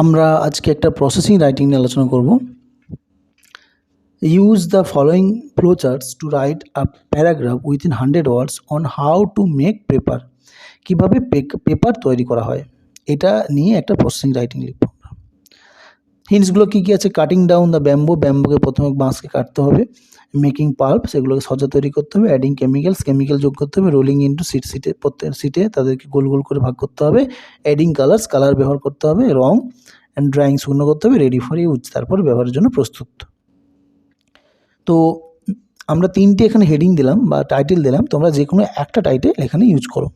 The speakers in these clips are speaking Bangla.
আমরা আজকে একটা প্রসেসিং রাইটিং নিয়ে আলোচনা করব। Use the following flowcharts to write a paragraph within 100 words on how to make paper. কীভাবে পেপার তৈরি করা হয় এটা নিয়ে একটা প্রসেসিং রাইটিং লিখব। হিন্টসগুলো কী কী আছে? কাটিং ডাউন দ্য ব্যাম্বোকে প্রথমে বাঁশকে কাটতে হবে। মেকিং পাল্প, সেগুলোকে সজা তৈরি করতে হবে। অ্যাডিং কেমিক্যাল যোগ করতে হবে। রোলিং ইন্টু সিটে প্রত্যেক সিটে তাদেরকে গোল গোল করে ভাগ করতে হবে। অ্যাডিং কালার ব্যবহার করতে হবে। রং অ্যান্ড ড্রয়িং শুকনো করতে হবে। রেডি ফর ইউজ, তারপর ব্যবহারের জন্য প্রস্তুত। তো আমরা তিনটে এখানে হেডিং দিলাম বা টাইটেল দিলাম, তোমরা যে কোনো একটা টাইটেল এখানে ইউজ করো।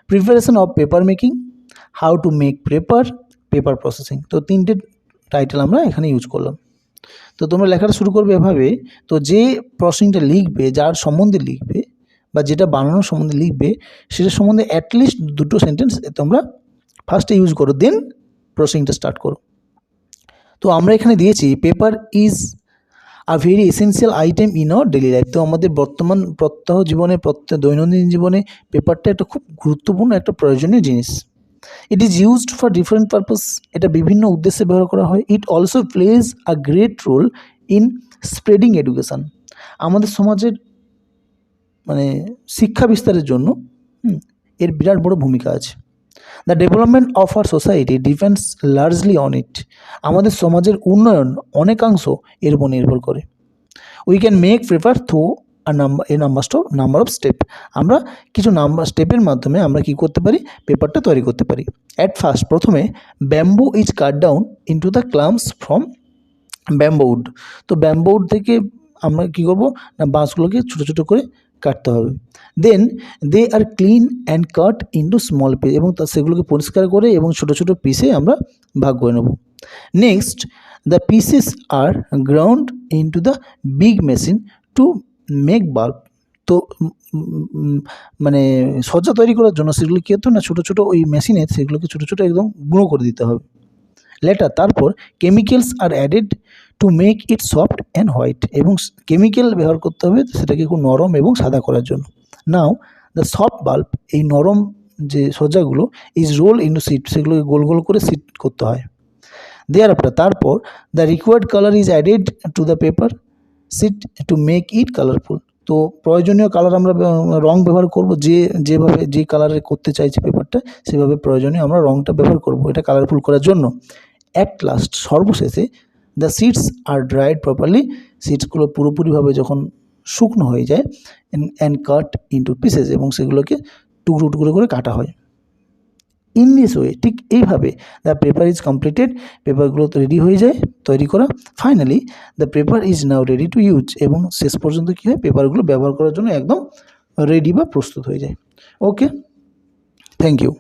Preparation of paper making, how to make paper processing. তো তিনটে টাইটেল আমরা এখানে ইউজ করলাম। তো তোমরা লেখাটা শুরু করবে এভাবে। তো যে প্রসেসিংটা লিখবে, যার সম্বন্ধে লিখবে বা যেটা বানানোর সম্বন্ধে লিখবে, সেটার সম্বন্ধে অ্যাটলিস্ট দুটো সেন্টেন্স তোমরা ফার্স্টে ইউজ করো, দেন প্রসেসিংটা স্টার্ট করো। তো আমরা এখানে দিয়েছি paper is a very essential item in our daily life. তো আমাদের বর্তমান দৈনন্দিন জীবনে পেপারটা একটা খুব গুরুত্বপূর্ণ একটা প্রয়োজনীয় জিনিস। It is used for different purpose, এটা বিভিন্ন উদ্দেশ্যে ব্যবহার করা হয়। It also plays a great role in spreading education, আমাদের সমাজের শিক্ষা বিস্তারের জন্য এর বিরাট বড় ভূমিকা আছে। The development of our society depends largely on it, আমাদের সমাজের উন্নয়ন অনেকাংশ এর উপর নির্ভর করে। We can make paper through number of step, আমরা কিছু স্টেপের মাধ্যমে আমরা কী করতে পারি? পেপারটা তৈরি করতে পারি। অ্যাট ফার্স্ট, প্রথমে bamboo is cut down into the clumps from bamboo wood. তো ব্যাম্বো উড থেকে আমরা কী করবো না, বাঁশগুলোকে ছোটো ছোটো করে কাটতে হবে। Then they are clean and cut into small piece, এবং সেগুলোকে পরিষ্কার করে এবং ছোটো ছোটো পিসে আমরা ভাগ করে নেব। Next, the pieces are ground into the big machine to make pulp. তো সজ্জা তৈরি করার জন্য সেগুলো কী হতো না, ছোটো ছোটো ওই মেশিনে সেগুলোকে ছোটো ছোটো একদম গুঁড়ো করে দিতে হবে। তারপর chemicals are added to make it soft and white, এবং কেমিক্যাল ব্যবহার করতে হবে সেটাকে খুব নরম এবং সাদা করার জন্য। নাও দ্য সফট বাল্ব, এই নরম যে সজ্জাগুলো ইজ রোল ইন্টু সিট, সেগুলোকে গোল গোল করে সিট করতে হয়। তারপর the required colour is added to the paper sheet to make it colourful. তো প্রয়োজনীয় কালার আমরা রং ব্যবহার করব, যেভাবে যে কালারে করতে চাইছি পেপারটা, সেভাবে প্রয়োজনীয় আমরা রংটা ব্যবহার করব এটা কালারফুল করার জন্য। অ্যাট লাস্ট, সর্বশেষে, the seeds are dried properly, সিডসগুলো পুরোপুরিভাবে যখন শুকনো হয়ে যায়, অ্যান্ড কাট ইন্টু পিসেস, এবং সেগুলোকে টুকরো টুকরো করে কাটা হয়। ইন দিস ওয়ে, ঠিক এইভাবে দ্য পেপার ইজ কমপ্লিটেড, পেপারগুলো তো রেডি হয়ে যায় তৈরি করা। Finally the paper is now ready to use, এবং শেষ পর্যন্ত কী হয়, পেপারগুলো ব্যবহার করার জন্য একদম রেডি বা প্রস্তুত হয়ে যায়। ওকে, থ্যাংক ইউ।